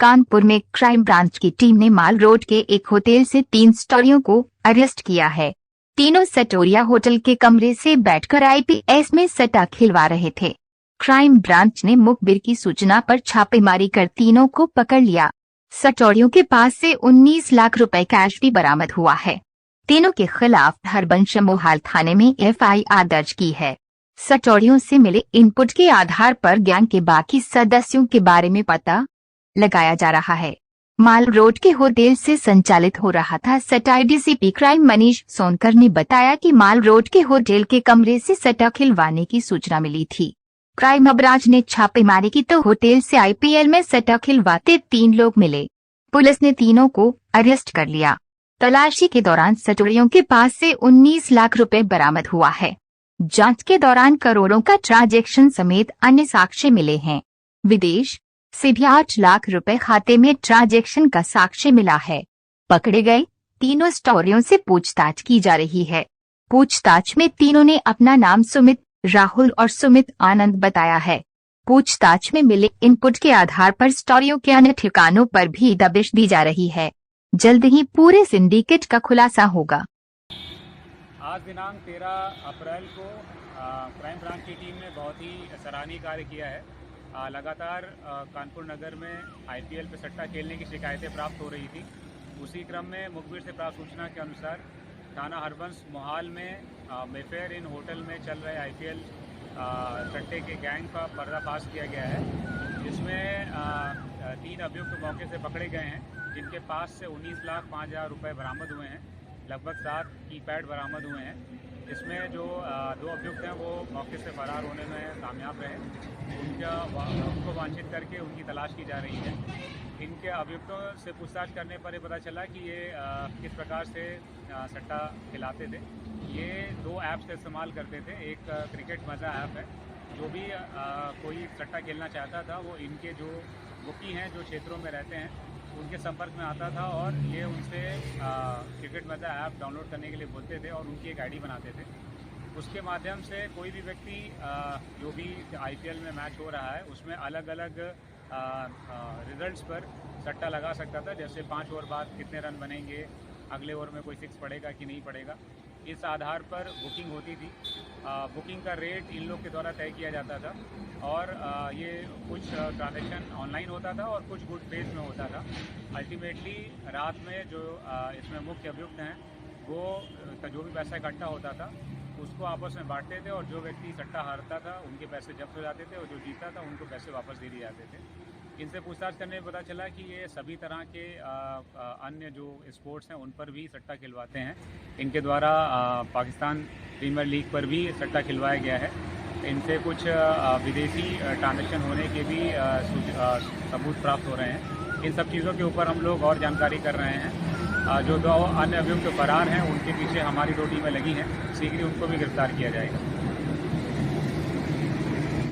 कानपुर में crime branch की team ने माल रोड के एक होटल से 3 सटोरियों को अरेस्ट किया है। तीनों सटोरिया होटल के कमरे से बैठकर आईपीएस में सट्टा खिलवा रहे थे। क्राइम ब्रांच ने मुखबिर की सूचना पर छापेमारी कर तीनों को पकड़ लिया। सटोरियों के पास से 19 लाख रुपए कैश भी बरामद हुआ है। तीनों के खिलाफ हरबंश मोहाल थाने में एफआईआर दर्ज की है। सटोरियों से मिले इनपुट के आधार पर गैंग के बाकी सदस्यों के बारे में पता लगाया जा रहा है। माल रोड के होटल से संचालित हो रहा था सट्टा। डीसीपी क्राइम मनीष सोनकर ने बताया कि माल रोड के होटल के कमरे से सट्टा खिलवाने की सूचना मिली थी। क्राइम ब्रांच ने छापेमारी की तो होटल से आईपीएल में सट्टा खिलवाते 3 लोग मिले। पुलिस ने तीनों को अरेस्ट कर लिया। तलाशी के दौरान सटोरियों के पास से 19 लाख रुपए बरामद हुआ है। जांच के दौरान करोड़ों का ट्रांजैक्शन समेत अन्य साक्ष्य मिले हैं। विदेश से भी 8 लाख रुपए खाते में ट्रांजैक्शन का साक्ष्य मिला है। पकड़े गए तीनों सटोरियों से पूछताछ की जा रही है। पूछताछ में तीनों ने अपना नाम सुमित, राहुल और सुमित आनंद बताया है। पूछताछ में मिले इनपुट के आधार पर सटोरियों के अन्य ठिकानों पर भी दबिश दी जा रही है। जल्द ही पूरे सिंडिकेट का खुलासा होगा। आज दिनांक 13 अप्रैल को क्राइम ब्रांच की टीम ने बहुत ही सराहनीय कार्य किया है। लगातार कानपुर नगर में आईपीएल पे सट्टा खेलने की शिकायतें प्राप्त हो रही थी। उसी क्रम में मुखबिर से प्राप्त सूचना के अनुसार थाना हरबंश मोहाल में मेफेयर इन होटल में चल रहे आईपीएल सट्टे के गैंग का पर्दाफाश किया गया है, जिसमें 3 अभियुक्त मौके से पकड़े गए हैं, जिनके पास से 19,05,000 रुपये बरामद हुए हैं। लगभग 7 कीपैड बरामद हुए हैं। इसमें जो 2 अभियुक्त हैं वो मौके से फरार होने में कामयाब रहे। उनको वांछित करके उनकी तलाश की जा रही है। इनके अभियुक्तों से पूछताछ करने पर ये पता चला कि ये किस प्रकार से सट्टा खिलाते थे। ये 2 ऐप्स का इस्तेमाल करते थे। एक क्रिकेट मज़ा ऐप है, जो भी कोई सट्टा खेलना चाहता था वो इनके जो बुकी हैं, जो क्षेत्रों में रहते हैं, उनके संपर्क में आता था और ये उनसे क्रिकेट मज़ा ऐप डाउनलोड करने के लिए बोलते थे और उनकी एक आईडी बनाते थे। उसके माध्यम से कोई भी व्यक्ति जो भी आईपीएल में मैच हो रहा है उसमें अलग अलग रिजल्ट्स पर सट्टा लगा सकता था। जैसे 5 ओवर बाद कितने रन बनेंगे, अगले ओवर में कोई 6 पड़ेगा कि नहीं पड़ेगा, इस आधार पर बुकिंग होती थी। बुकिंग का रेट इन लोग के द्वारा तय किया जाता था और ये कुछ ट्रांजैक्शन ऑनलाइन होता था और कुछ गुड फेथ में होता था। अल्टीमेटली रात में जो इसमें मुख्य अभियुक्त हैं वो जो भी पैसा इकट्ठा होता था उसको आपस में बांटते थे और जो व्यक्ति सट्टा हारता था उनके पैसे जब्त हो जाते थे और जो जीता था उनको पैसे वापस दे दिए जाते थे। इनसे पूछताछ करने में पता चला कि ये सभी तरह के अन्य जो स्पोर्ट्स हैं उन पर भी सट्टा खिलवाते हैं। इनके द्वारा पाकिस्तान प्रीमियर लीग पर भी सट्टा खिलवाया गया है। इनसे कुछ विदेशी ट्रांजैक्शन होने के भी सबूत प्राप्त हो रहे हैं। इन सब चीज़ों के ऊपर हम लोग और जानकारी कर रहे हैं। जो 2 अन्य अभियुक्त फरार हैं उनके पीछे हमारी 2 टीमें लगी हैं। शीघ्र ही उनको भी गिरफ्तार किया जाएगा।